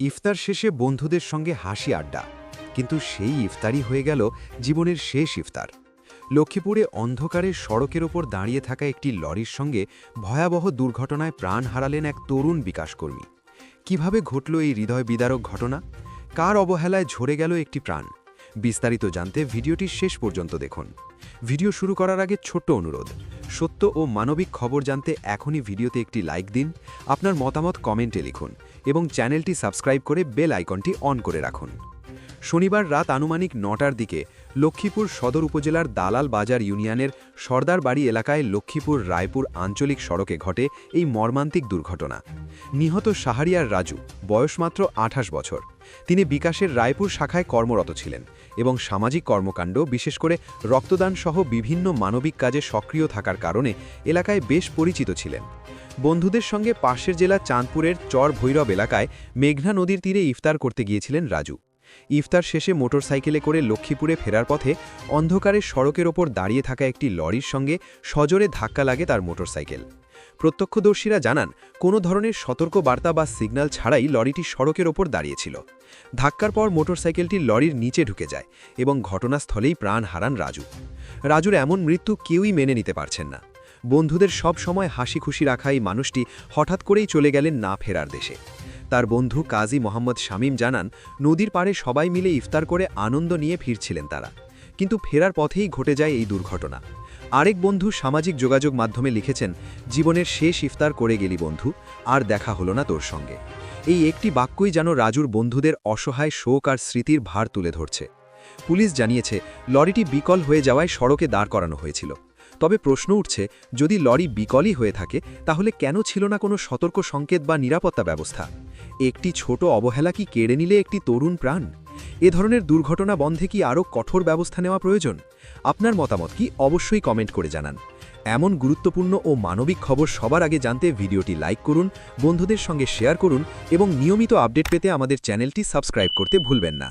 ইফতার শেষে বন্ধুদের সঙ্গে হাসি আড্ডা, কিন্তু সেই ইফতারই হয়ে গেল জীবনের শেষ ইফতার। লক্ষ্মীপুরে অন্ধকারে সড়কের ওপর দাঁড়িয়ে থাকা একটি লরির সঙ্গে ভয়াবহ দুর্ঘটনায় প্রাণ হারালেন এক তরুণ বিকাশকর্মী। কিভাবে ঘটল এই হৃদয় বিদারক ঘটনা? কার অবহেলায় ঝরে গেল একটি প্রাণ? বিস্তারিত জানতে ভিডিওটি শেষ পর্যন্ত দেখুন। ভিডিও শুরু করার আগে ছোট্ট অনুরোধ, সত্য ও মানবিক খবর জানতে এখনই ভিডিওতে একটি লাইক দিন, আপনার মতামত কমেন্টে লিখুন এবং চ্যানেলটি সাবস্ক্রাইব করে বেল আইকনটি অন করে রাখুন। শনিবার রাত আনুমানিক ৯টার দিকে লক্ষ্মীপুর সদর উপজেলার দালাল বাজার ইউনিয়নের সর্দার বাড়ি এলাকায় লক্ষ্মীপুর রায়পুর আঞ্চলিক সড়কে ঘটে এই মর্মান্তিক দুর্ঘটনা। নিহত শাহরিয়ার রাজু, বয়স মাত্র ২৮ বছর। তিনি বিকাশের রায়পুর শাখায় কর্মরত ছিলেন এবং সামাজিক কর্মকাণ্ড, বিশেষ করে রক্তদান সহ বিভিন্ন মানবিক কাজে সক্রিয় থাকার কারণে এলাকায় বেশ পরিচিত ছিলেন। বন্ধুদের সঙ্গে পাশের জেলা চাঁদপুরের চর ভৈরব এলাকায় মেঘনা নদীর তীরে ইফতার করতে গিয়েছিলেন রাজু। ইফতার শেষে মোটরসাইকেলে করে লক্ষ্মীপুরে ফেরার পথে অন্ধকারে সড়কের ওপর দাঁড়িয়ে থাকা একটি লরির সঙ্গে সজোরে ধাক্কা লাগে তার মোটরসাইকেল। প্রত্যক্ষদর্শীরা জানান, কোনো ধরনের সতর্ক বার্তা বা সিগন্যাল ছাড়াই লরিটি সড়কের ওপর দাঁড়িয়েছিল। ধাক্কার পর মোটরসাইকেলটি লরির নিচে ঢুকে যায় এবং ঘটনাস্থলেই প্রাণ হারান রাজু। রাজুর এমন মৃত্যু কেউই মেনে নিতে পারছেন না। বন্ধুদের সব সময় হাসি খুশি রাখা এই মানুষটি হঠাৎ করেই চলে গেলেন না ফেরার দেশে। তার বন্ধু কাজী মোহাম্মদ শামীম জানান, নদীর পাড়ে সবাই মিলে ইফতার করে আনন্দ নিয়ে ফিরছিলেন তারা, কিন্তু ফেরার পথেই ঘটে যায় এই দুর্ঘটনা। আরেক বন্ধু সামাজিক যোগাযোগ মাধ্যমে লিখেছেন, জীবনের শেষ ইফতার করে গেলি বন্ধু, আর দেখা হলো না তোর সঙ্গে। এই একটি বাক্যই যেন রাজুর বন্ধুদের অসহায় শোক আর স্মৃতির ভার তুলে ধরছে। পুলিশ জানিয়েছে, লরিটি বিকল হয়ে যাওয়ায় সড়কে দাঁড় করানো হয়েছিল। তবে প্রশ্ন উঠছে, যদি লরি বিকলই হয়ে থাকে তাহলে কেন ছিল না কোনো সতর্ক সংকেত বা নিরাপত্তা ব্যবস্থা? একটি ছোট অবহেলা কি কেড়ে নিলে একটি তরুণ প্রাণ? এ ধরনের দুর্ঘটনা বন্ধে কি আরও কঠোর ব্যবস্থা নেওয়া প্রয়োজন? আপনার মতামত কি অবশ্যই কমেন্ট করে জানান। এমন গুরুত্বপূর্ণ ও মানবিক খবর সবার আগে জানতে ভিডিওটি লাইক করুন, বন্ধুদের সঙ্গে শেয়ার করুন এবং নিয়মিত আপডেট পেতে আমাদের চ্যানেলটি সাবস্ক্রাইব করতে ভুলবেন না।